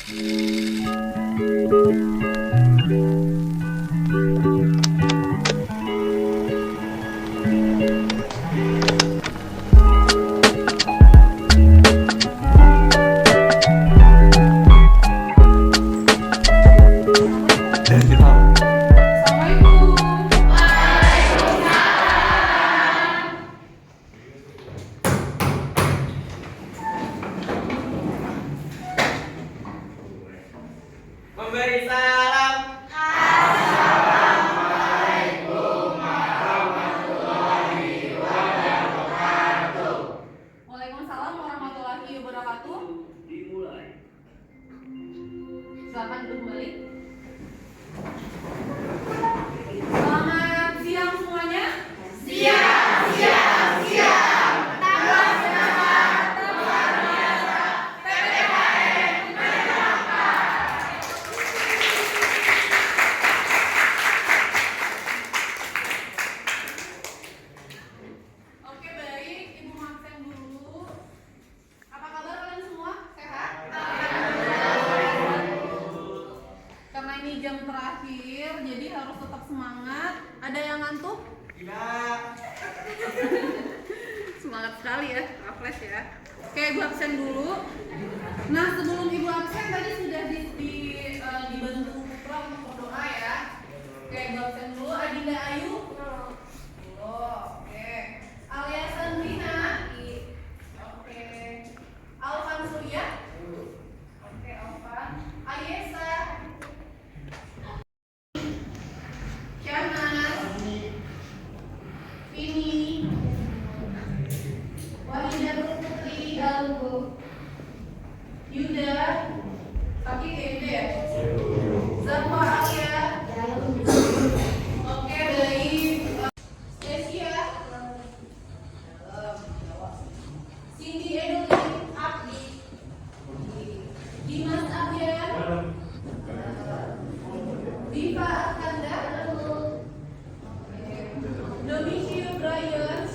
Memberi salam. Waalaikumsalam warahmatullahi wabarakatuh. Dimulai. Silakan duduk kembali. Selamat siang semuanya. Siang. Tanggal semangat luar biasa. PPKM menyenangkan. Oke, baik, Ibu absen dulu. Apa kabar kalian semua? Sehat? Karena ini jam terakhir, jadi harus tetap semangat. Ada yang ngantuk? Tidak. Semangat sekali ya, refresh ya. Oke, Ibu absen dulu. Nah, sebelum Ibu absen tadi sudah dibantu Pro untuk berdoa ya. Oke, Ibu absen dulu. Adinda Ayu? Oh, oke. Alia Sandrina? Oke. Alvan Surya? Oke, Alvan. Ayesa? Syahnas? Vini? Wahidatul Putri Dalgo? Yuda? Sakit ya Yuda ya? Zahwa Alia? Oke, baik. Stasia? Cindy Edelin Abdi? Dimas Abdian? Diva Arkanda? Domicio Brian?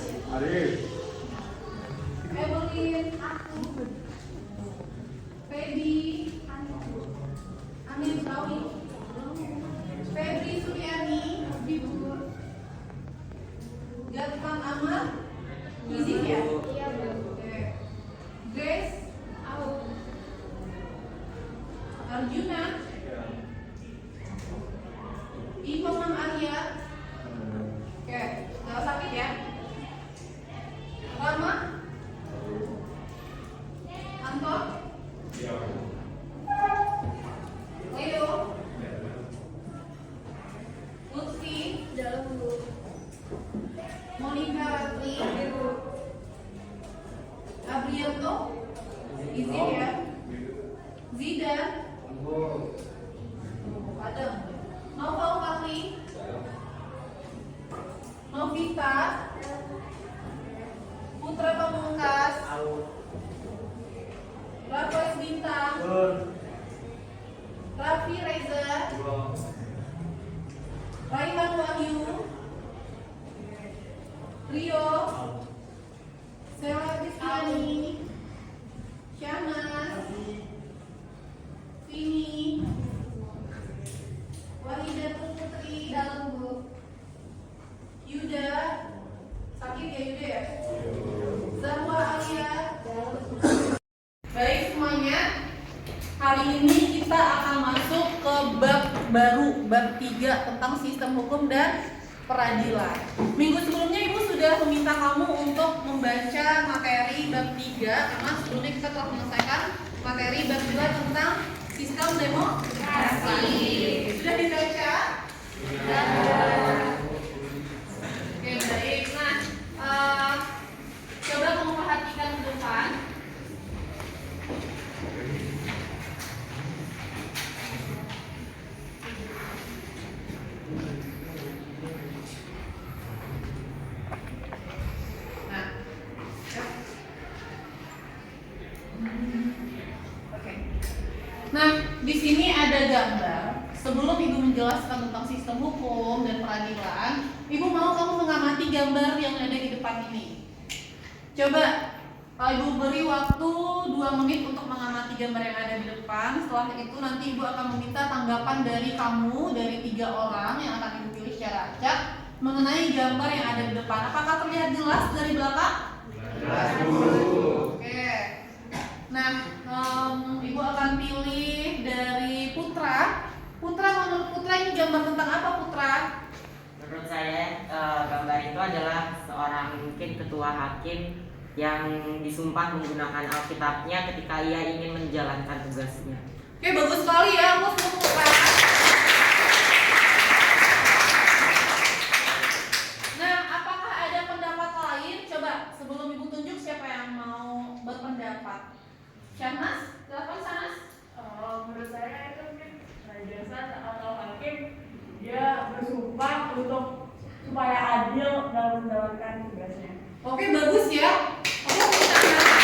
Evelyn aku? Feby? Amin Rawi? Febri Suryani? Gatman Ahmad? Izin ya? Oke. Grace? Arjuna? Imam Arya? Oke, nggak sakit ya? Rama? Anton? Leo? Lutfi? Monica Ratri? Abrianto? Izin ya? Zidan? Padang? Nova Upakli? Novita? Putra Pamungkas? Rafael Bintang? Raffi Reza? Raihan Wahyu? Rio? Sela Kristiani? Syahnas? Vini? Wahidatul Putri Dalgo? Yuda? Sakit ya Yuda ya? Zahwa Alia? Baik semuanya, hari ini kita akan masuk ke bab baru, bab 3 tentang sistem hukum dan peradilan. Minggu sebelumnya Ibu sudah meminta kamu untuk membaca materi bab 3 karena sebelumnya kita telah menyelesaikan materi bab 2 tentang sistem demokrasi. Sudah dibaca? Oke, baik. Nah, coba kamu perhatikan ke depan. Nah, di sini ada gambar. Sebelum Ibu menjelaskan tentang sistem hukum dan peradilan, Ibu mau kamu mengamati gambar yang ada di depan ini. Coba Ibu beri waktu 2 menit untuk mengamati gambar yang ada di depan. Setelah itu nanti Ibu akan meminta tanggapan dari kamu, dari 3 orang yang akan Ibu pilih secara acak mengenai gambar yang ada di depan. Apakah terlihat jelas dari belakang? Jelas, Bu. Oke. Nah, Ibu akan pilih dari Putra. Putra, menurut Putra ini gambar tentang apa, Putra? Menurut saya gambar itu adalah seorang mungkin ketua hakim yang disumpah menggunakan Alkitabnya ketika ia ingin menjalankan tugasnya. Oke, bagus sekali ya, aku Putra. Nah, apakah ada pendapat lain? Coba sebelum Ibu tunjuk siapa yang mau berpendapat. Syahnas, silakan Syahnas. Menurut saya itu mungkin jasa atau hakim dia bersumpah untuk supaya adil dalam menjalankan tugasnya. Oke, bagus ya. Oke, Syahnas.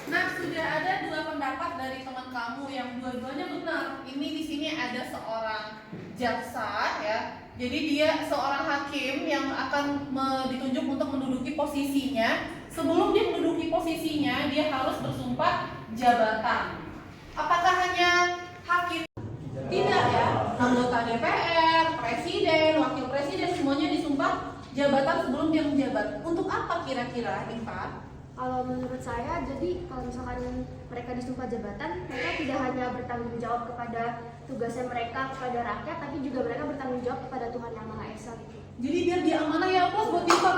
Nah, sudah ada 2 pendapat dari teman kamu yang dua-duanya benar. Ini di sini ada seorang jaksa ya. Jadi dia seorang hakim yang akan ditunjuk untuk menduduki posisinya. Sebelum dia menduduki posisinya, dia harus bersumpah jabatan. Apakah hanya hakim? Tidak ya. Anggota DPR, presiden, wakil presiden semuanya disumpah jabatan sebelum dia menjabat. Untuk apa kira-kira, Iva? Kalau menurut saya, jadi kalau misalkan mereka disumpah jabatan, mereka tidak hanya bertanggung jawab kepada tugasnya mereka kepada rakyat, tapi juga mereka bertanggung jawab kepada Tuhan Yang Maha Esa gitu. Jadi biar dia amanah ya, bos, buat Iva.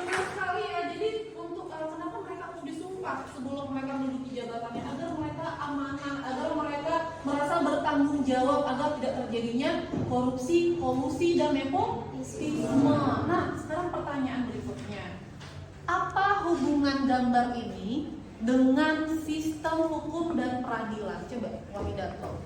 Benar sekali ya. Jadi untuk kenapa mereka harus disumpah sebelum mereka menduduki jabatannya, agar mereka amanah, agar mereka merasa bertanggung jawab, agar tidak terjadinya korupsi, kolusi, dan nepotisme. Nah, sekarang pertanyaan berikutnya. Apa hubungan gambar ini dengan sistem hukum dan peradilan? Coba, Wahidato.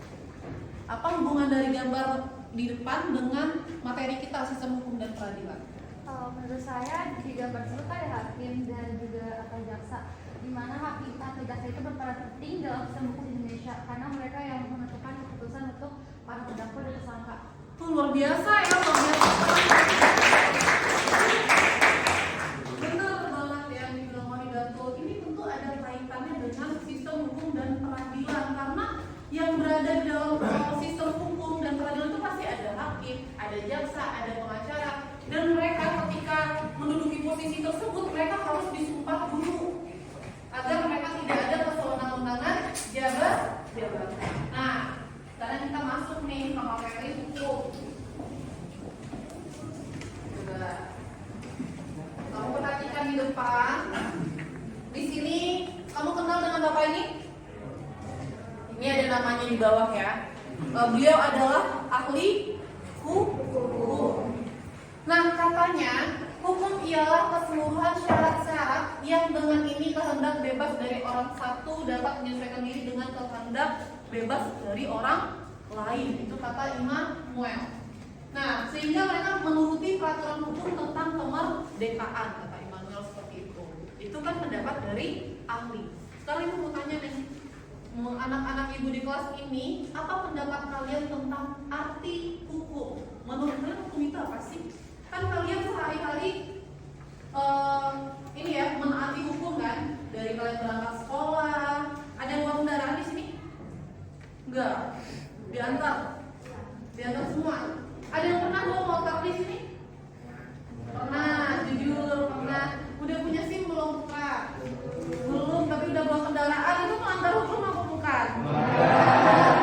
Apa hubungan dari gambar di depan dengan materi kita sistem hukum dan peradilan? Menurut saya di gambar tersebut ada hakim dan juga atau jaksa, di mana hakim atau jaksa itu berperan penting dalam sistem hukum Indonesia karena mereka yang menentukan keputusan untuk para terdakwa dan tersangka. Luar biasa ya, luar biasa. Benar banget yang dibilang Wahidato. Ini tentu ada kaitannya dengan sistem hukum dan peradilan, karena yang berada di dalam sistem hukum dan peradilan itu pasti ada hakim, ada jaksa, ada pengacara, dan mereka ketika menduduki posisi tersebut mereka harus disumpah dulu agar mereka tidak ada kesewenang-wenangan jabatan. Nah, sekarang kita masuk nih ke materi hukum. Coba kamu perhatikan di depan. Di sini kamu kenal dengan bapak ini? Ini ada namanya di bawah ya. Beliau adalah ahli hukum. Nah, katanya hukum ialah keseluruhan syarat-syarat yang dengan ini kehendak bebas dari orang satu dapat menyesuaikan diri dengan kehendak bebas dari orang lain. Itu kata Immanuel. Nah, sehingga mereka menuruti peraturan hukum tentang kemerdekaan, kata Immanuel seperti itu. Itu kan pendapat dari ahli. Sekarang ibu mau tanya nih, anak-anak ibu di kelas ini, apa pendapat kalian tentang arti hukum? Menurut kalian hukum itu apa sih? Kan kalian sehari-hari ini ya menaati hukum kan? Dari kalian berangkat sekolah, ada yang bawa kendaraan di sini? Enggak, diantar semua. Ada yang pernah bawa motor di sini? Pernah, jujur pernah. Udah punya SIM belum, Kak? Belum, tapi udah bawa kendaraan. Itu melanggar hukum apa bukan?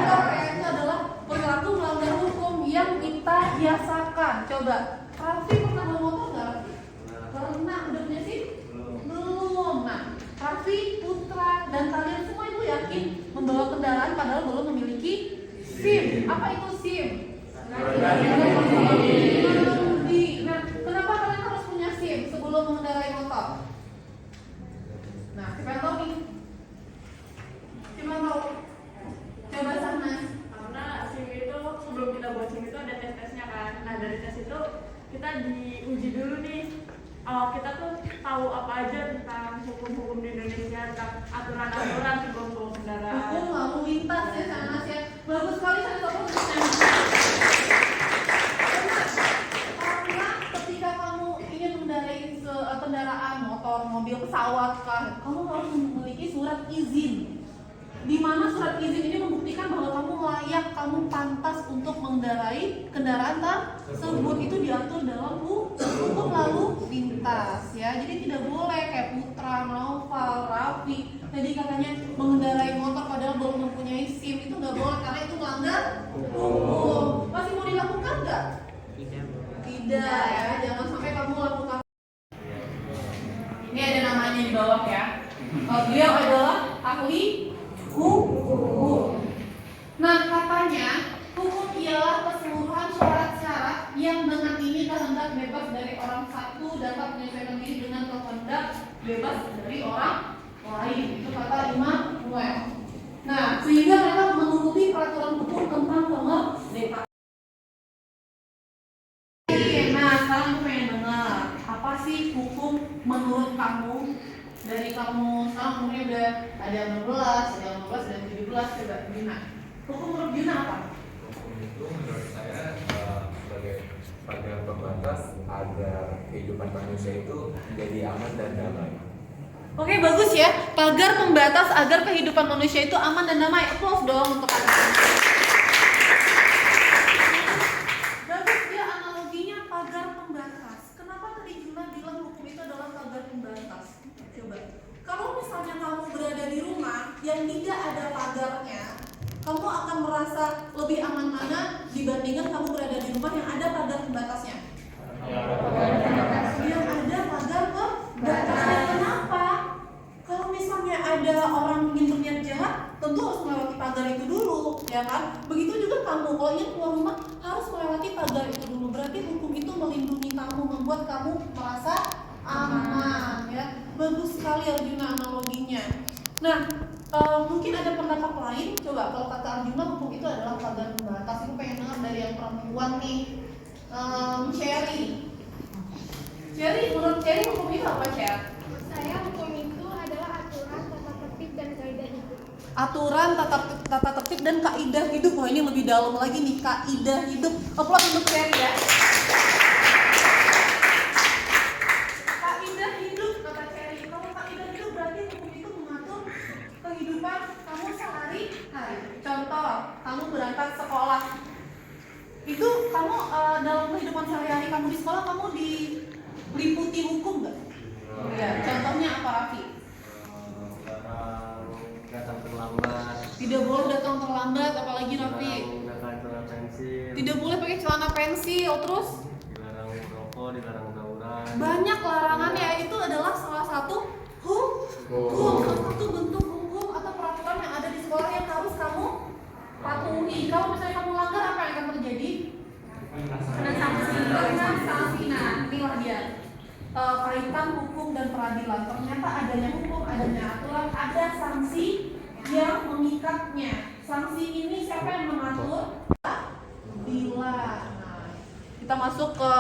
Itu adalah perilaku melanggar hukum yang kita biasakan. Coba, Raffi pernah bawa motor nggak, Raffi? Pernah, udah punya SIM? Belum. Nah, Raffi, Putra, dan kalian semua itu yakin membawa kendaraan padahal belum memiliki SIM. Apa itu SIM? Nah, kenapa kalian harus punya SIM sebelum mengendarai motor? Nah, siapa yang tahu nih? Siapa yang tahu? Coba sana. Karena SIM itu sebelum kita buat SIM itu ada tes-tesnya kan. Nah dari tes itu kita diuji dulu nih. Kita tuh tahu apa aja tentang hukum-hukum di Indonesia, tentang aturan-aturan sebelum bawa kendaraan. Hukum lalu lintas ya sana ya. Bagus sekali saya tahu. kendaraan, motor, mobil, pesawat kah, kamu harus memiliki surat izin. Di mana surat izin ini membuktikan bahwa kamu layak, kamu pantas untuk mengendarai kendaraan tersebut. Itu diatur dalam hukum lalu lintas ya. Jadi tidak boleh kayak Putra, Noval, Raffi tadi katanya mengendarai motor padahal belum mempunyai SIM, itu nggak boleh karena itu melanggar hukum. Masih mau dilakukan nggak? Tidak ya, jangan sampai kamu lakukan. Ini ada namanya di bawah ya. Beliau adalah ahli hukum. Nah, katanya hukum ialah keseluruhan syarat-syarat yang dengan ini kehendak bebas dari orang satu dapat menyesuaikan diri dengan kehendak bebas dari orang lain. Itu kata Imam Noel. Nah, sehingga mereka menuruti peraturan hukum tentang kemerdekaan. Nah, sekarang aku pengen dengar apa sih hukum menurut kamu? Dari kamu sekarang umurnya udah ada yang 16, ada yang 15, ada yang 17, coba Gina. Hukum menurut Gina apa? Hukum itu menurut saya sebagai pagar pembatas agar kehidupan manusia itu menjadi aman dan damai. Oke, bagus ya. Pagar pembatas agar kehidupan manusia itu aman dan damai. Applause dong untuk kalian. Bagus dia analoginya pagar pembatas. Kenapa tadi Gina bilang hukum itu adalah pagar pembatas? Coba. Kalau misalnya kamu berada di rumah yang tidak ada pagarnya, kamu akan merasa lebih aman mana dibandingkan kamu berada di rumah yang ada pagar pembatasnya? Yang ada pagar pembatasnya. Kenapa? Kalau misalnya ada orang ingin berniat jahat, tentu harus melewati pagar itu dulu, ya kan? Begitu juga kamu, kalau ingin keluar rumah harus melewati pagar itu dulu. Berarti hukum itu melindungi kamu, membuat kamu merasa aman, ya. Bagus sekali Arjuna analoginya. Nah, mungkin ada pendapat lain. Coba kalau kata Arjuna hukum itu adalah pagar pembatas. Aku pengen dengar dari yang perempuan nih. Cherry. Menurut Cherry hukum itu apa, Cher? Saya hukum itu adalah aturan, tata tertib, dan kaidah hidup. Aturan, tata tertib, dan kaidah hidup. Wah, ini lebih dalam lagi nih, kaidah hidup. Applause untuk Cherry ya. Kaidah hidup kata Cherry. Kalau kaidah hidup berarti hukum itu mengatur kehidupan kamu sehari-hari. Contoh, kamu berangkat sekolah. Itu kamu dalam kehidupan sehari-hari kamu di sekolah, kamu diliputi hukum nggak? Ya, contohnya apa, Raffi? Datang terlambat. Tidak boleh datang terlambat, apalagi Raffi. Dilarang celana pensil. Tidak boleh pakai celana pensil, terus Dilarang merokok, dilarang tawuran. banyak larangannya. Itu adalah salah satu hukum, salah satu bentuk hukum atau peraturan yang ada di sekolah yang harus kamu patuhi. Kalau misalnya kamu langgar, apa yang akan terjadi? Kena sanksi. Nah, inilah dia kaitan hukum dan peradilan. Ternyata adanya hukum, adanya aturan, ada sanksi yang mengikatnya. Sanksi ini siapa yang mengatur? Bila. Nah, kita masuk ke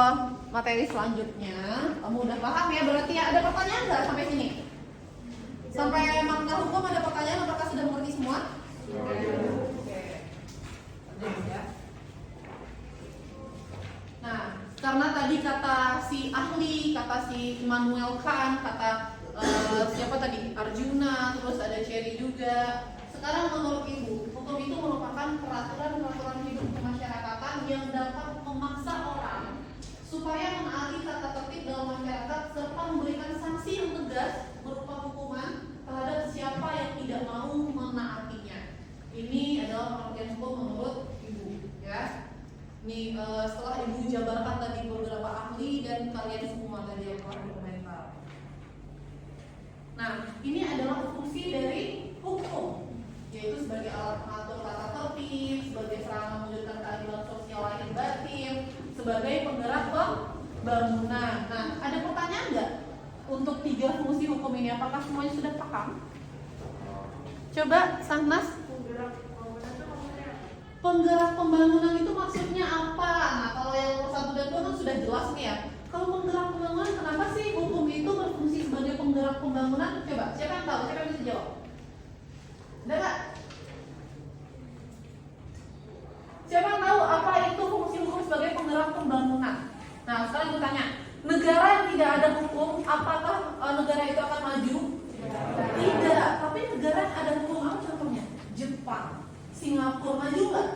materi selanjutnya. Kamu udah paham ya? Berarti ya, ada pertanyaan nggak sampai sini? Sampai makna hukum ada pertanyaan? Apakah sudah mengerti semua? Oke. Ya. Nah, karena tadi kata si ahli, kata si Immanuel Kant, kata siapa tadi? Arjuna, terus ada Cherry juga. Sekarang menurut Ibu, hukum itu merupakan peraturan-peraturan hidup kemasyarakatan yang dapat memaksa orang supaya menaati tata tertib dalam masyarakat serta memberikan sanksi yang tegas berupa hukuman terhadap siapa yang tidak mau menaatinya. Ini adalah pengertian hukum menurut Ibu, ya. Ini setelah Ibu jabarkan tadi beberapa ahli dan kalian semua tadi yang telah berkomentar. Nah, ini adalah fungsi dari hukum, yaitu sebagai alat mengatur tata tertib, sebagai sarana mewujudkan keadilan sosial lahir batin, sebagai penggerak pembangunan. Nah, ada pertanyaan nggak untuk 3 fungsi hukum ini? Apakah semuanya sudah paham? Coba, Sahnas. Penggerak pembangunan itu maksudnya apa? Nah, kalau yang nomor 1 dan 2 kan sudah jelas nih ya. Kalau penggerak pembangunan, kenapa sih hukum itu berfungsi sebagai penggerak pembangunan? Coba, siapa yang tahu? Siapa yang bisa jawab? Ada nggak? Siapa yang tahu apa itu fungsi hukum sebagai penggerak pembangunan? Nah, sekarang gue tanya, negara yang tidak ada hukum, apakah negara itu akan maju? Tidak. Tapi negara ada hukum apa contohnya? Jepang, Singapura maju nggak?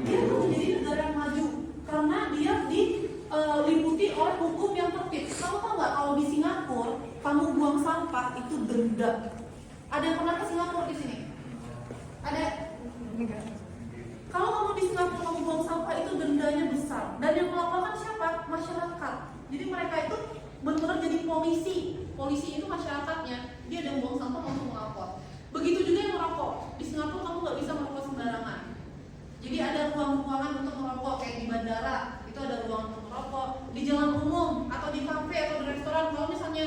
Dia tuh menjadi negara yang maju karena dia diliputi oleh hukum yang tertib. Kamu tahu nggak kalau di Singapura kamu buang sampah itu denda? Ada yang pernah ke Singapura di sini? Ada? Kalau kamu di Singapura kamu buang sampah itu dendanya besar. Dan yang melaporkan siapa? Masyarakat. Jadi mereka itu benar-benar jadi polisi. Polisi itu masyarakatnya. Dia ada yang buang sampah kamu melapor. Begitu juga yang merokok. Di Singapura kamu nggak bisa merokok sembarangan. Jadi ada ruang-ruangan untuk merokok kayak di bandara. Itu ada ruangan untuk merokok. Di jalan umum atau di kafe atau di restoran kalau misalnya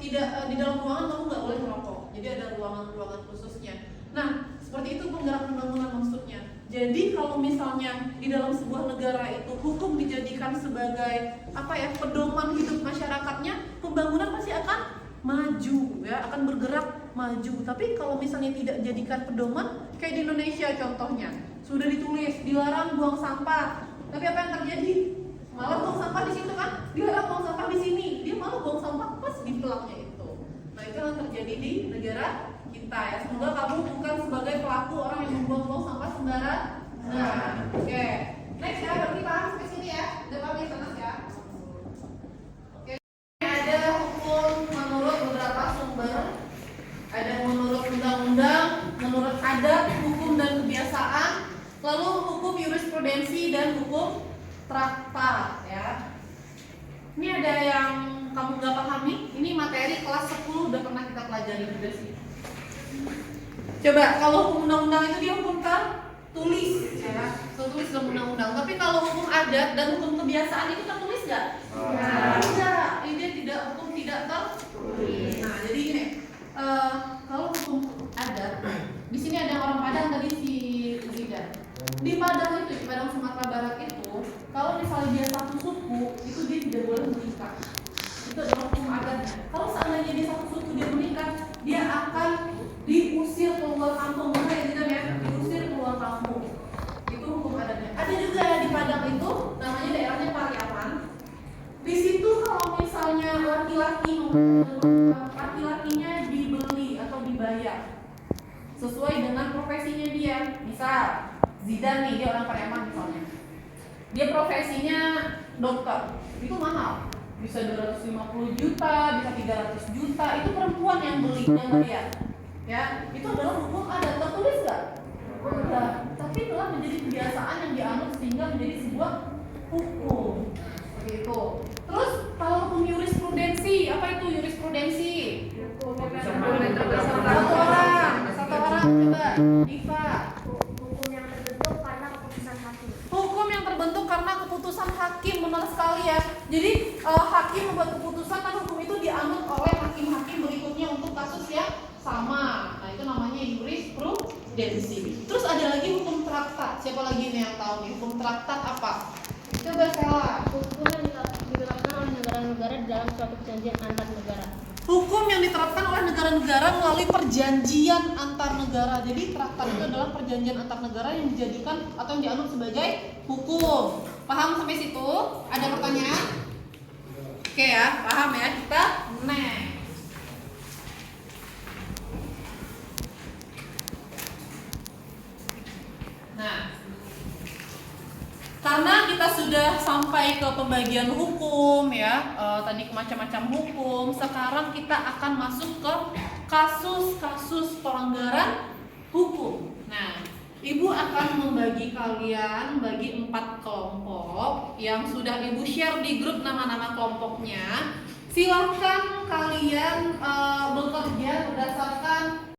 tidak di dalam ruangan kamu nggak boleh merokok. Jadi ada ruangan-ruangan khususnya. Nah, seperti itu penggerak pembangunan maksudnya. Jadi kalau misalnya di dalam sebuah negara itu hukum dijadikan sebagai pedoman hidup masyarakatnya, pembangunan pasti akan maju ya, akan bergerak maju. Tapi kalau misalnya tidak jadikan pedoman, kayak di Indonesia contohnya, sudah ditulis dilarang buang sampah. Tapi apa yang terjadi? Malah buang sampah di situ kan, dilarang buang sampah di sini, dia malah buang sampah pas di pelaknya itu. Nah, itu yang terjadi di negara kita ya. Semoga kamu bukan sebagai pelaku orang yang membuang-buang sampah sembarangan. Nah, oke. Next ya, berarti paham sampai sini ya. Udah paham ya, Sanas ya? Oke. Ada hukum menurut beberapa sumber. Ada menurut undang-undang, menurut adat, hukum dan kebiasaan, lalu hukum jurisprudensi dan hukum traktat ya. Ini ada yang kamu nggak pahami? Ini materi kelas 10 udah pernah kita pelajari juga sih. Coba kalau hukum undang-undang itu dia hukum tertulis ya, tertulis dalam undang-undang. Tapi kalau hukum adat dan hukum kebiasaan itu tertulis nggak? Enggak. Ini tidak hukum tidak tertulis. Nah, jadi gini, kalau hukum adat, di sini ada orang Padang tadi si Zidan. Di Padang itu, di Padang Sumatera Barat itu, kalau misalnya dia satu suku, itu dia tidak boleh menikah. Itu adalah hukum adatnya. Kalau seandainya dia satu suku dia menikah, dia akan diusir keluar kampung, diusir keluar kampung. Itu hukum adatnya. Ada juga di Padang itu, namanya daerahnya Pariaman. Di situ kalau misalnya laki-lakinya dibeli atau dibayar sesuai dengan profesinya dia. Misal Zidan nih, dia orang Pariaman misalnya. Dia profesinya dokter, itu mahal. Bisa 250 juta, bisa 300 juta. Itu perempuan yang beli, yang bayar. Ya, itu adalah hukum adat. Tertulis nggak? Enggak. Tapi telah menjadi kebiasaan yang dianut sehingga menjadi sebuah hukum. Seperti itu. Terus kalau hukum jurisprudensi, apa itu jurisprudensi? Satu orang, coba, Diva. Hukum yang terbentuk karena keputusan hakim. Hukum yang terbentuk karena keputusan hakim, benar sekali ya. Jadi hakim membuat keputusan kan hukum itu dianut oleh hakim-hakim berikutnya untuk kasus yang sama. Nah, itu namanya jurisprudensi. Terus ada lagi hukum traktat. Siapa lagi nih yang tahu nih hukum traktat apa? Coba Stella. Hukum yang diterapkan oleh negara-negara dalam suatu perjanjian antar negara. Hukum yang diterapkan oleh negara-negara melalui perjanjian antar negara. Jadi traktat itu adalah perjanjian antar negara yang dijadikan atau yang dianut sebagai hukum. Paham sampai situ? Ada pertanyaan? Oke ya, paham ya. Kita next. Nah, karena kita sudah sampai ke pembagian hukum ya, tadi ke macam-macam hukum. Sekarang kita akan masuk ke kasus-kasus pelanggaran hukum. Nah, Ibu akan membagi kalian bagi 4 kelompok yang sudah Ibu share di grup nama-nama kelompoknya. Silahkan kalian bekerja berdasarkan.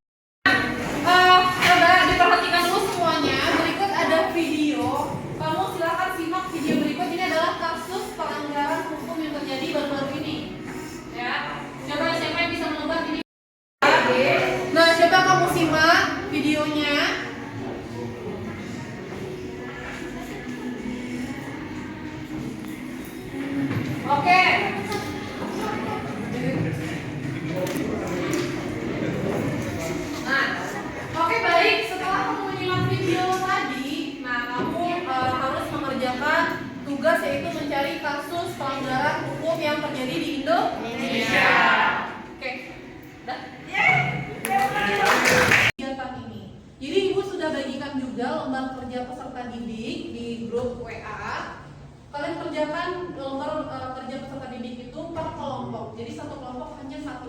Coba diperhatikan dulu semuanya. Berikut ada video. Kamu silakan simak video berikut. Ini adalah kasus pelanggaran hukum yang terjadi baru-baru ini. Ya, coba siapa yang bisa mengubah ini? Nah, coba kamu simak videonya. Oke. Nah, oke baik. Setelah kamu menyimak video tadi, nah kamu harus mengerjakan tugas yaitu mencari kasus pelanggaran hukum yang terjadi di Indonesia.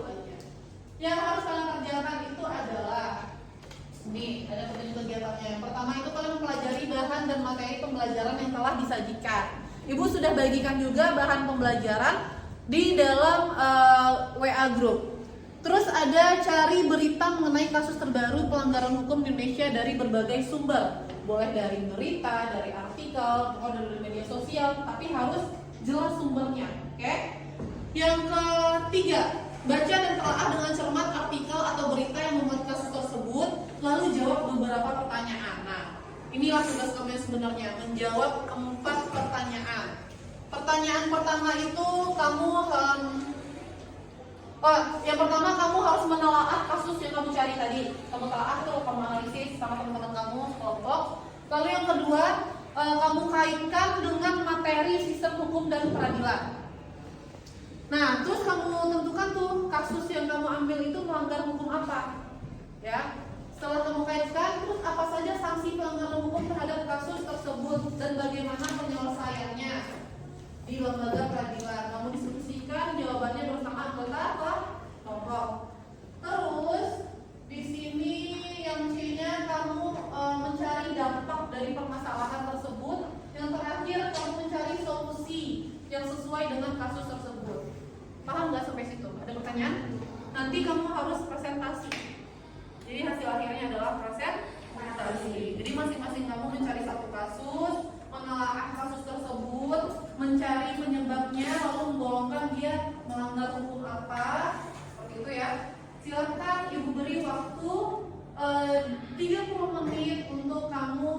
aja. Yang harus kalian kerjakan itu adalah nih, ada petunjuk kegiatannya. Yang pertama itu kalian mempelajari bahan dan materi pembelajaran yang telah disajikan. Ibu sudah bagikan juga bahan pembelajaran di dalam WA group. Terus ada cari berita mengenai kasus terbaru pelanggaran hukum di Indonesia dari berbagai sumber. Boleh dari berita, dari artikel, atau dari media sosial, tapi harus jelas sumbernya. Oke? Yang ketiga, baca dan telaah dengan cermat artikel atau berita yang memuat kasus tersebut, lalu jawab beberapa pertanyaan. Nah, inilah tugas kamu yang sebenarnya, menjawab 4 pertanyaan. Pertanyaan pertama itu kamu yang pertama kamu harus menelaah kasus yang kamu cari tadi. Kamu telaah tuh, kamu analisis sama teman-teman kamu kelompok. Lalu yang kedua, kamu kaitkan dengan materi sistem hukum dan peradilan. Nah, terus kamu tentukan tuh kasus yang kamu ambil itu melanggar hukum apa, ya. Setelah kamu kaitkan, terus apa saja sanksi pelanggaran hukum terhadap kasus tersebut dan bagaimana penyelesaiannya di lembaga peradilan. Kamu diskusikan jawabannya bersama anggota kelompok. Terus di sini yang C-nya kamu mencari dampak dari permasalahan tersebut. Yang terakhir kamu mencari solusi yang sesuai dengan kasus tersebut. Paham nggak sampai situ? Ada pertanyaan? Nanti kamu harus presentasi. Jadi hasil akhirnya adalah presentasi. Jadi masing-masing kamu mencari satu kasus, menelaah kasus tersebut, mencari penyebabnya, lalu menggolongkan dia melanggar hukum apa, seperti itu ya. Silakan ibu beri waktu 30 menit untuk kamu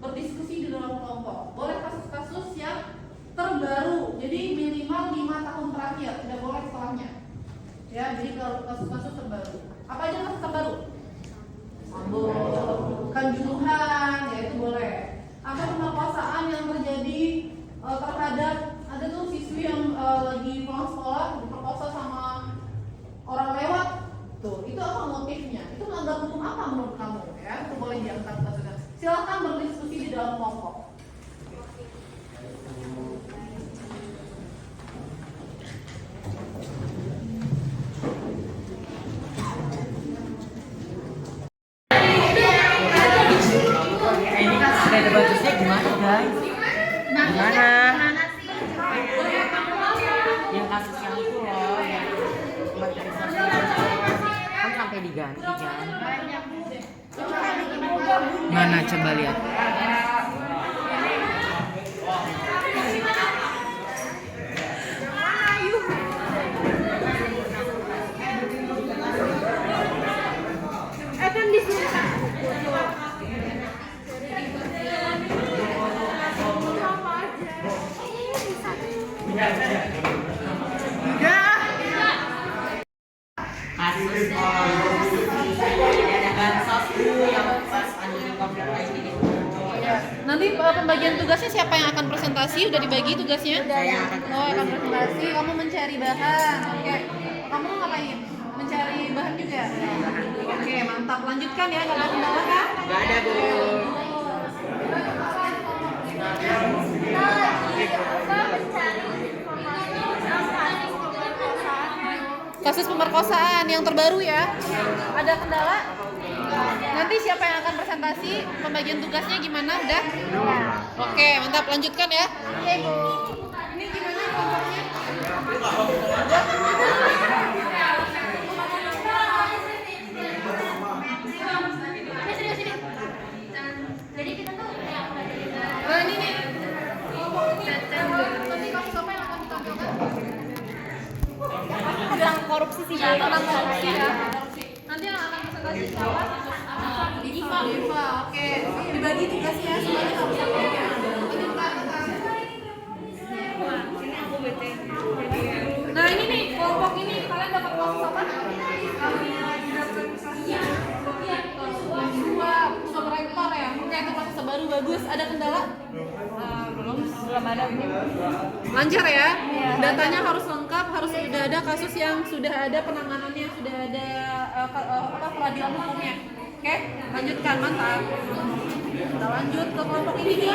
berdiskusi di dalam kelompok. Boleh kasus-kasus yang terbaru, jadi minimal 5 tahun terakhir, tidak boleh setelahnya. Ya, jadi kalau kasus-kasus terbaru. Apa aja kasus terbaru? Kanjuruhan, ya itu boleh. Apa pemerkosaan yang terjadi terhadap ada tuh siswi yang lagi pulang sekolah diperkosa sama orang lewat. Tuh, itu apa motifnya? Itu melanggar hukum apa menurut kamu? Ya, itu boleh diangkat kasusnya. Silakan berdiskusi di dalam kelompok. Ini kan sudah ada bagusnya gimana guys? Gimana? Yang kasus yang itu loh, yang materi sosial kan sampai diganti kan? Mana coba lihat? Akan disuruh Kasus ada bansos yang pas pandemi COVID kayak gini. Nanti pembagian tugasnya siapa yang akan presentasi? Udah dibagi tugasnya? Saya Akan presentasi. Kamu mencari bahan. Oke. Kamu ngapain? Mencari bahan juga. Oke, mantap. Lanjutkan ya. Kalau kendala kan? nggak ada bu. Kasus pemerkosaan yang terbaru ya. Ada kendala? Nanti siapa yang akan presentasi? Pembagian tugasnya gimana? Udah? Oke, mantap. Lanjutkan ya. Oke, Bu. Ini gimana kelompoknya? jadi kita tuh Nah, ini nih. Nanti kasus apa yang akan ditampilkan? tentang korupsi sih Tentang korupsi ya. Nanti yang akan presentasi siapa? Diva. Oke. Dibagi tugasnya semuanya harus sama ya. Nah, ini nih kelompok ini kalian dapat kasus apa? Super rektor ya. Oke, itu kasus baru bagus. Ada kendala? belum ada Lancar ya? Datanya harus lengkap, harus sudah ada kasus yang sudah ada penanganannya, sudah ada peradilan hukumnya. Oke, lanjutkan, mantap. Kita lanjut ke kelompok ini nih.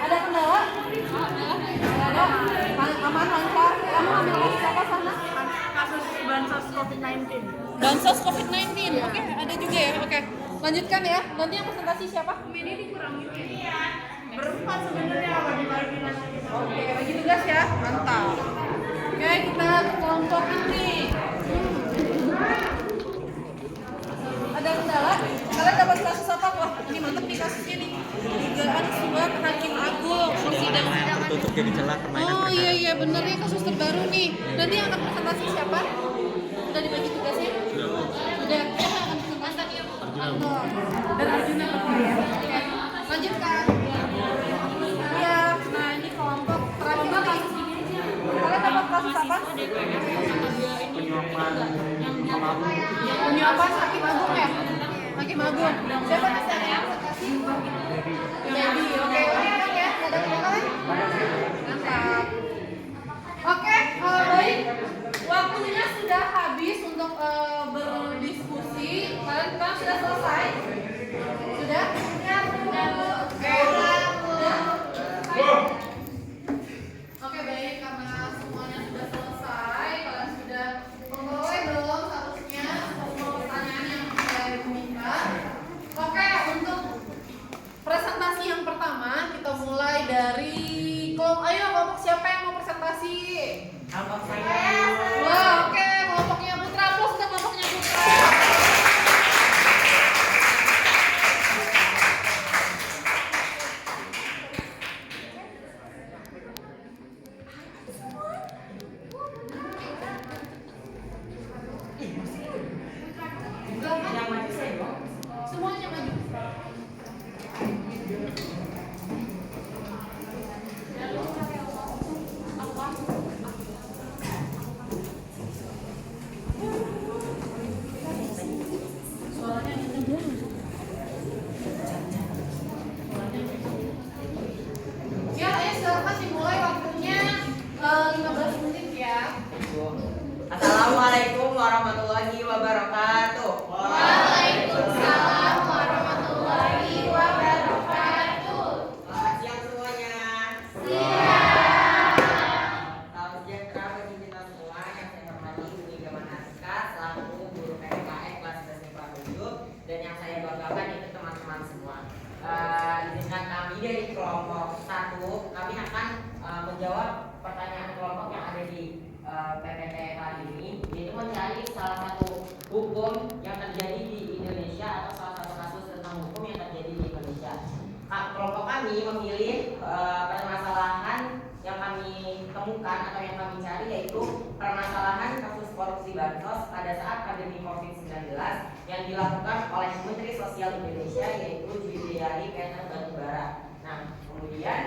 Ada kendala? Nggak ada. Aman, lancar. Kamu ambil kasus apa sana? COVID-19. Bansos COVID-19. Oke, ada juga ya. Oke. Lanjutkan ya. Nanti yang presentasi siapa? Ini dikurangin ya. Berempat sebenarnya bagi-bagi nanti. Oke, bagi tugas ya. Mantap. Oke, kita ke kelompok ini. Ada kendala? Kalian dapat kasus apa? Wah, ini mantep nih kasusnya nih. Dugaan suap Hakim Agung persidangan. Tertutup jadi celah permainan. Oh iya bener nih kasus terbaru nih. Nanti yang akan presentasi siapa? Udah dibagi tugasnya? Sudah. Siapa yang akan presentasi? Anton dan Arjuna ya. Oke. Lanjutkan. Iya. Nah ini kelompok terakhir nih. Kalian dapat kasus apa? Penyuapan Hakim Agung ya? Hakim Agung. Siapa yang presentasi? Jadi, oke, lanjutkan ya. Ada kalian? Mantap. Oke, baik. Waktunya sudah habis untuk berdiskusi. Kalian sudah selesai? Sudah? Oke. Oke, baik. Karena semuanya sudah selesai, kalian sudah memperoleh belum seharusnya semua pertanyaan yang saya minta. Oke, untuk presentasi yang pertama kita mulai dari kelompok siapa yang mau presentasi? Kelompok saya. Wah, oke, kelompoknya Putra. Plus untuk kelompoknya Putra. Yang maju saya dong. Semuanya maju. Ya, sekarang dimulai waktunya 15 menit ya. Assalamualaikum warahmatullahi wabarakatuh. Waalaikumsalam warahmatullahi wabarakatuh. Selamat siang semuanya. Salam sejahtera bagi kita semua yang saya hormati Bu Mega Manasika selaku guru PPKN kelas 11 IPA 7 dan yang saya banggakan itu teman-teman semua. Izinkan kami dari kelompok 1 kami akan menjawab pertanyaan kelompok yang ada di PPT kali ini, yaitu mencari salah satu hukum yang terjadi di Indonesia atau salah satu kasus tentang hukum yang terjadi di Indonesia. Kelompok kami memilih permasalahan yang kami temukan atau yang kami cari, yaitu permasalahan kasus korupsi bansos pada saat pandemi COVID-19 yang dilakukan oleh Menteri Sosial Indonesia, yaitu Juliari Peter Batubara. Nah, kemudian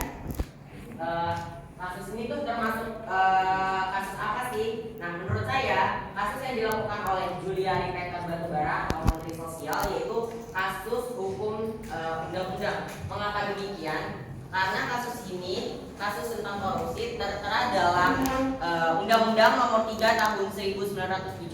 kasus ini tuh termasuk kasus apa sih? Nah, menurut saya kasus yang dilakukan oleh Juliari Peter Batubara atau Menteri Sosial yaitu kasus hukum undang-undang. Mengapa demikian? Karena kasus ini, kasus tentang korupsi tertera dalam Undang-Undang Nomor 3 Tahun 1971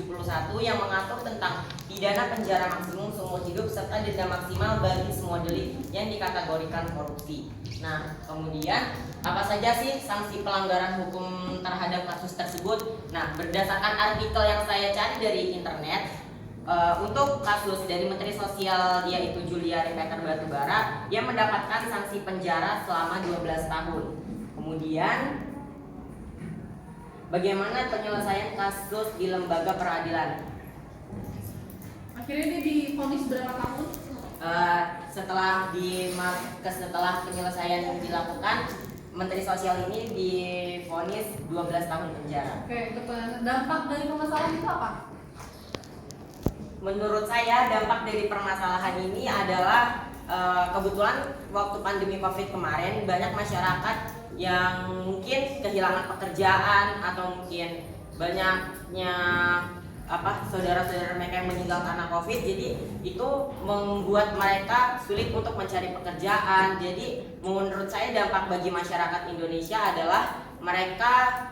yang mengatur tentang pidana penjara maksimum seumur hidup serta denda maksimal bagi semua delik yang dikategorikan korupsi. Nah, kemudian apa saja sih sanksi pelanggaran hukum terhadap kasus tersebut? Nah, berdasarkan artikel yang saya cari dari internet, untuk kasus dari Menteri Sosial yaitu Juliari Peter Batubara, dia mendapatkan sanksi penjara selama 12 tahun. Kemudian bagaimana penyelesaian kasus di lembaga peradilan? Akhirnya dia divonis berapa tahun? Setelah penyelesaian yang dilakukan, Menteri Sosial ini divonis 12 tahun penjara. Oke, dampak dari permasalahan itu apa? Menurut saya dampak dari permasalahan ini adalah kebetulan waktu pandemi COVID kemarin banyak masyarakat yang mungkin kehilangan pekerjaan atau mungkin banyaknya saudara-saudara mereka yang meninggal karena COVID, jadi itu membuat mereka sulit untuk mencari pekerjaan. Jadi menurut saya dampak bagi masyarakat Indonesia adalah mereka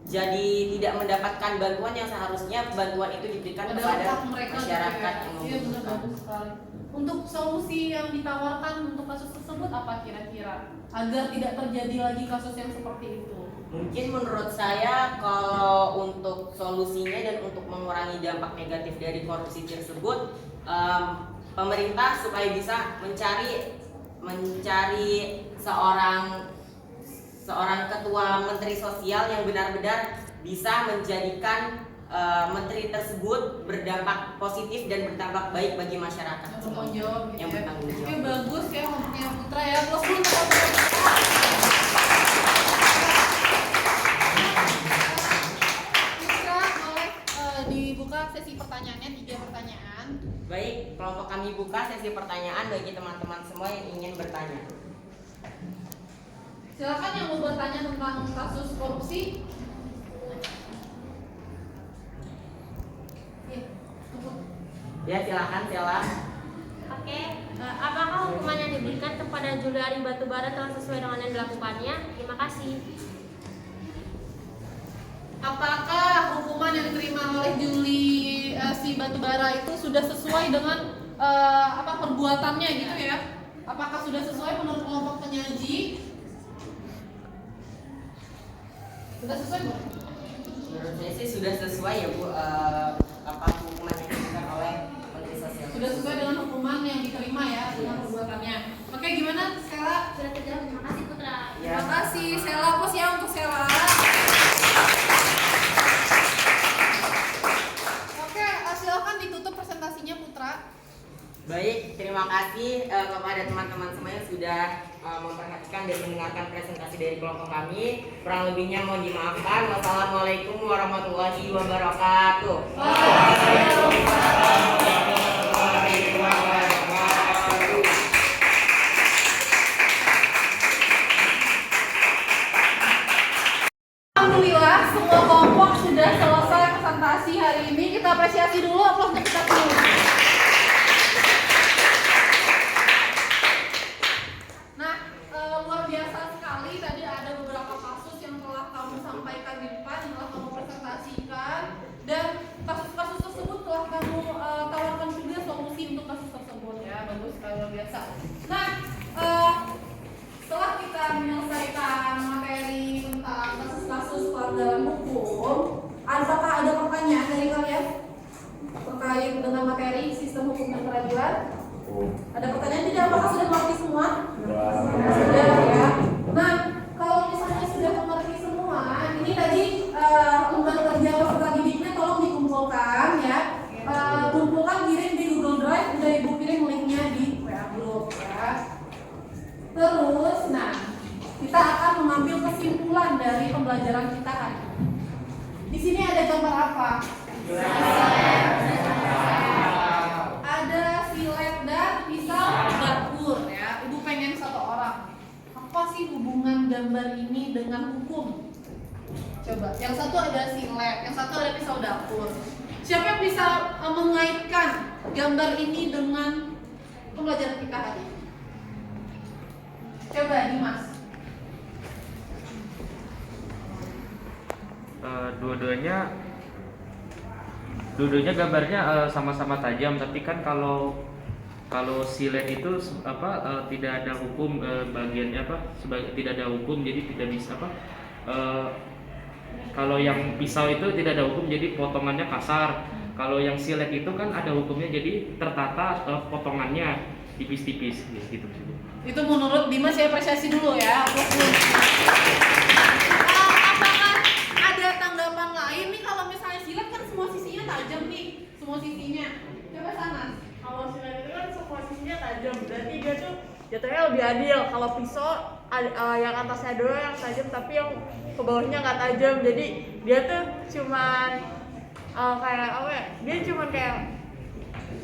jadi tidak mendapatkan bantuan yang seharusnya bantuan itu diberikan kepada masyarakat yang membutuhkan. Untuk solusi yang ditawarkan untuk kasus tersebut apa kira-kira agar tidak terjadi lagi kasus yang seperti itu? Mungkin menurut saya kalau untuk solusinya dan untuk mengurangi dampak negatif dari korupsi tersebut, pemerintah supaya bisa mencari seorang ketua menteri sosial yang benar-benar bisa menjadikan menteri tersebut berdampak positif dan berdampak baik bagi masyarakat Yang bertanggung jawab gitu yang ya. bertanggung jawab. Oke, bagus ya ngomongnya Putra ya. Plus dulu untuk Putra. Putra boleh dibuka sesi pertanyaannya, 3 pertanyaan. Baik, kelompok kami buka sesi pertanyaan bagi teman-teman semua yang ingin bertanya. Silakan yang mau bertanya tentang kasus korupsi. Ya, silakan Sela. Oke, apakah hukuman yang diberikan kepada Juliari Batubara telah sesuai dengan yang dilakukannya? Terima kasih. Apakah hukuman yang diterima oleh Juli si Batubara itu sudah sesuai dengan perbuatannya gitu ya? Apakah sudah sesuai menurut kelompok penyaji? Sudah sesuai Bu? Menurut saya sih sudah sesuai ya Bu, hukuman yang diberikan oleh Menteri Sosial. Sudah sesuai dengan hukuman yang diterima ya dengan perbuatannya. Oke, gimana Sela? Sudah terjawab. Terima kasih Putra. Terima kasih Sela. Pos ya untuk Sela. Oke, silakan ditutup presentasinya Putra. Baik, terima kasih kepada teman-teman semua yang sudah memperhatikan dan mendengarkan presentasi dari kelompok kami. Kurang lebihnya mohon dimaafkan. Wassalamualaikum warahmatullahi wabarakatuh. Alhamdulillah semua kelompok sudah selesai presentasi hari ini. Kita apresiasi dulu, aplausnya kita dulu. Nah, luar biasa sekali tadi ada beberapa kasus yang telah kamu sampaikan di depan, yang telah kamu presentasikan, dan kasus-kasus tersebut telah kamu tawarkan juga solusi untuk kasus tersebut ya. Bagus sekali, luar biasa. Nah, setelah kita menyelesaikan materi tentang kasus-kasus pelanggaran hukum, apakah ada pertanyaan dari kalian terkait dengan materi sistem hukum dan peradilan? Ada pertanyaan tidak? Apakah sudah mengerti semua? Sudah ya. Nah, kalau misalnya sudah mengerti semua, ini tadi lembar kerja peserta didiknya tolong dikumpulkan ya. Kumpulkan, kirim di Google Drive, udah Ibu kirim linknya di WA group ya. Terus, nah, kita akan mengambil kesimpulan dari pembelajaran kita hari ini. Di sini ada gambar apa? Ada silet dan pisau dapur ya. Ibu pengen satu orang. Apa sih hubungan gambar ini dengan hukum? Coba. Yang satu ada silet, yang satu ada pisau dapur. Siapa yang bisa mengaitkan gambar ini dengan pembelajaran kita hari ini? Coba Dimas. Dua-duanya gambarnya sama-sama tajam, tapi kan kalau silet itu tidak ada hukum bagiannya tidak ada hukum, jadi tidak bisa kalau yang pisau itu tidak ada hukum, jadi potongannya kasar. Kalau yang silet itu kan ada hukumnya, jadi tertata potongannya tipis-tipis gitu. Itu menurut Dimas, saya apresiasi dulu ya. Apakah ada tanggapan lain nih kalau misalnya silet kan semua sisinya tajam nih, semua sisinya. Coba sana. Kalau silet itu kan semua sisinya tajam, berarti dia tuh jatuhnya lebih adil. Kalau pisau yang atasnya doang yang tajam, tapi yang ke bawahnya nggak tajam. Jadi dia tuh cuman kayak apa ya? Dia cuman kayak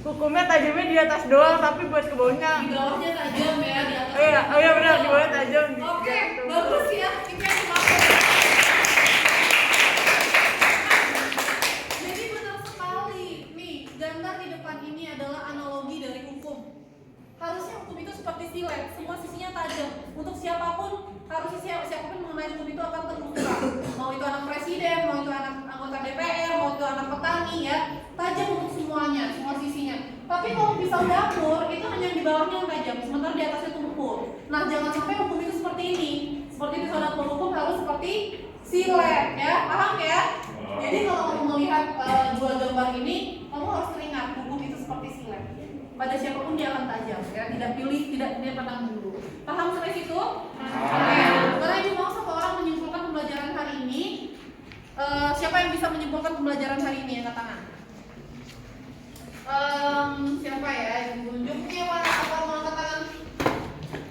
hukumnya tajamnya di atas doang, tapi buat ke bawahnya. Di bawahnya tajam ya, di atas. Oh iya benar, di bawahnya tajam. Oke, bagus ya. Itu yang dimaksud. Jadi benar sekali. Nih, gambar di depan ini adalah analogi dari hukum. Harusnya hukum itu seperti silet, semua sisinya tajam. Untuk siapapun, harusnya siapapun mengenai hukum itu akan terbuka. Mau itu anak presiden, mau itu anak anggota DPR, mau itu anak petani ya, tajam untuk semuanya, semua sisinya. Tapi kalau pisau dapur itu hanya di bawahnya yang tajam, sementara di atasnya tumpul. Nah, jangan sampai hukum itu seperti ini. Seperti pisau dapur, hukum harus seperti silet ya, paham ya? Jadi kalau kamu melihat dua gambar sosial ini, kamu harus teringat hukum itu seperti silet. Pada siapapun dia akan tajam, ya. Tidak pilih, tidak dia pandang dulu. Paham sampai situ? Oke. Karena ibu mau satu orang menyimpulkan pembelajaran hari ini. Siapa yang bisa menyimpulkan pembelajaran hari ini? Angkat tangan. Siapa ya yang tunjuknya? Apa mau angkat tangan?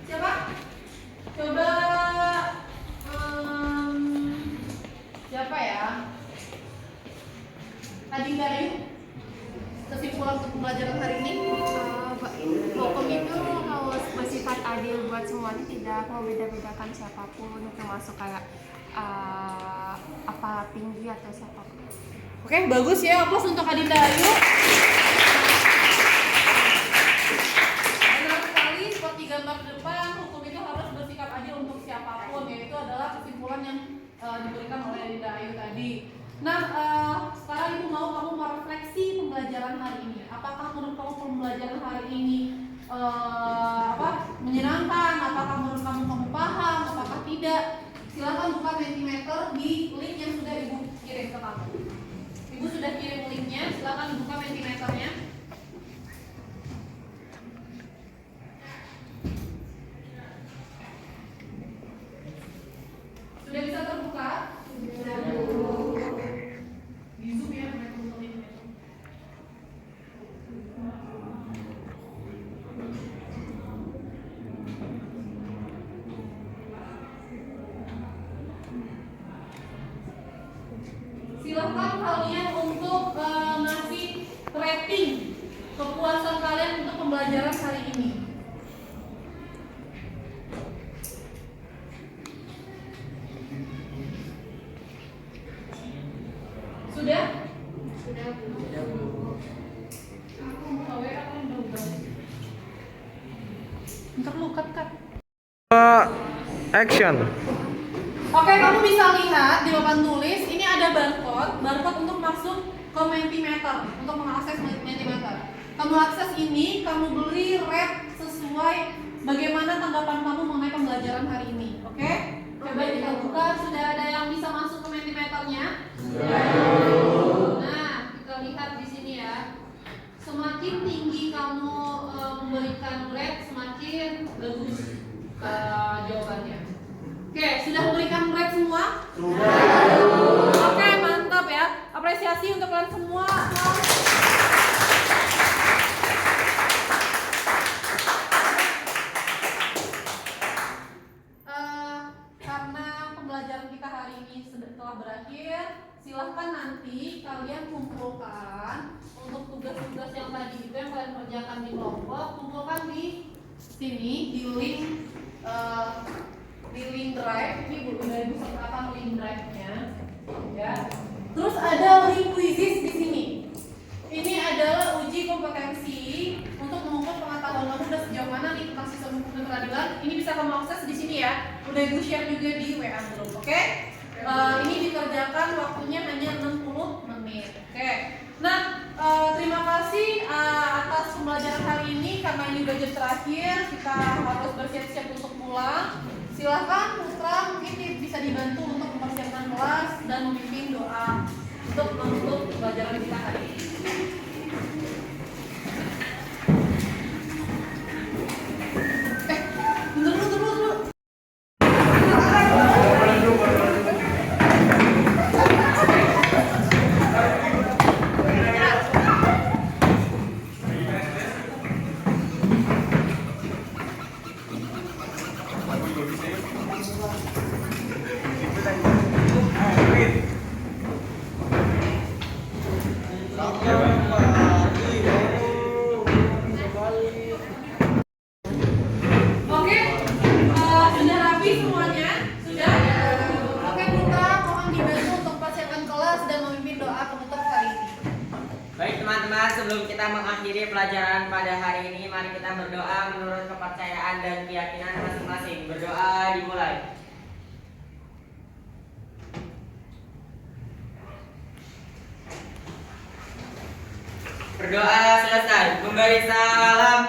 Siapa? Coba. Siapa ya? Adinda yuk. Kesimpulan untuk pembelajaran hari ini. Hukum itu harus bersifat adil buat semuanya, tidak membeda-bedakan siapapun, termasuk kayak apa tinggi atau siapapun. Oke, bagus ya. Aplaus untuk Adinda Ayu. Benar sekali, seperti gambar depan, hukum itu harus bersikap adil untuk siapapun, yaitu adalah kesimpulan yang diberikan oleh Adinda Ayu tadi. Nah, sekarang ibu mau kamu merefleksi pembelajaran hari ini. Apakah menurut kamu pembelajaran hari ini menyenangkan? Apakah menurut kamu paham? Apakah tidak? Silakan buka Mentimeter di link yang sudah ibu kirim ke kamu. Ibu sudah kirim linknya, silakan buka Mentimeternya. Sudah bisa terbuka? Sudah. Di Zoom ya, silahkan kalian untuk ngasih rating kepuasan kalian untuk pembelajaran hari ini. Sudah? Sudah. Aku mau WA kan udah. Ntar lu cut. Action. Oke, kamu bisa lihat di papan tulis ini ada barcode untuk masuk ke Mentimeter, untuk mengakses Mentimeter. Kamu akses ini, kamu beri rate sesuai bagaimana tanggapan kamu mengenai pembelajaran hari ini. Oke? Coba kita buka, sudah ada yang bisa masuk ke Mentimeternya? Nah, kita lihat di sini ya. Semakin tinggi kamu memberikan rate, semakin bagus jawabannya. Oke, sudah memberikan rate semua? Sudah. Oke, mantap ya. Apresiasi untuk kalian semua. Karena pembelajaran kita hari ini telah berakhir, silahkan nanti kalian kumpulkan untuk tugas-tugas yang tadi itu yang kalian kerjakan di kelompok, kumpulkan di sini di link drive. Ini udah ibu sertakan link drive-nya, ya. Terus ada link quizzes di sini. Ini adalah uji kompetensi untuk mengukur pengetahuan kamu udah sejauh mana nih tentang sistem hukum dan peradilan. Ini bisa kamu akses di sini ya. Udah ibu share juga di WA group, oke? Ini dikerjakan waktunya hanya 60 menit. Oke. Nah, terima kasih atas pembelajaran hari ini. Karena ini udah jam terakhir, kita harus bersiap-siap untuk pulang. Silahkan Putra mungkin bisa dibantu untuk mempersiapkan kelas dan memimpin doa untuk menutup pembelajaran kita hari ini. Dulu. Sebelum kita mengakhiri pelajaran pada hari ini, mari kita berdoa menurut kepercayaan dan keyakinan masing-masing. Berdoa dimulai. Berdoa selesai. Memberi salam.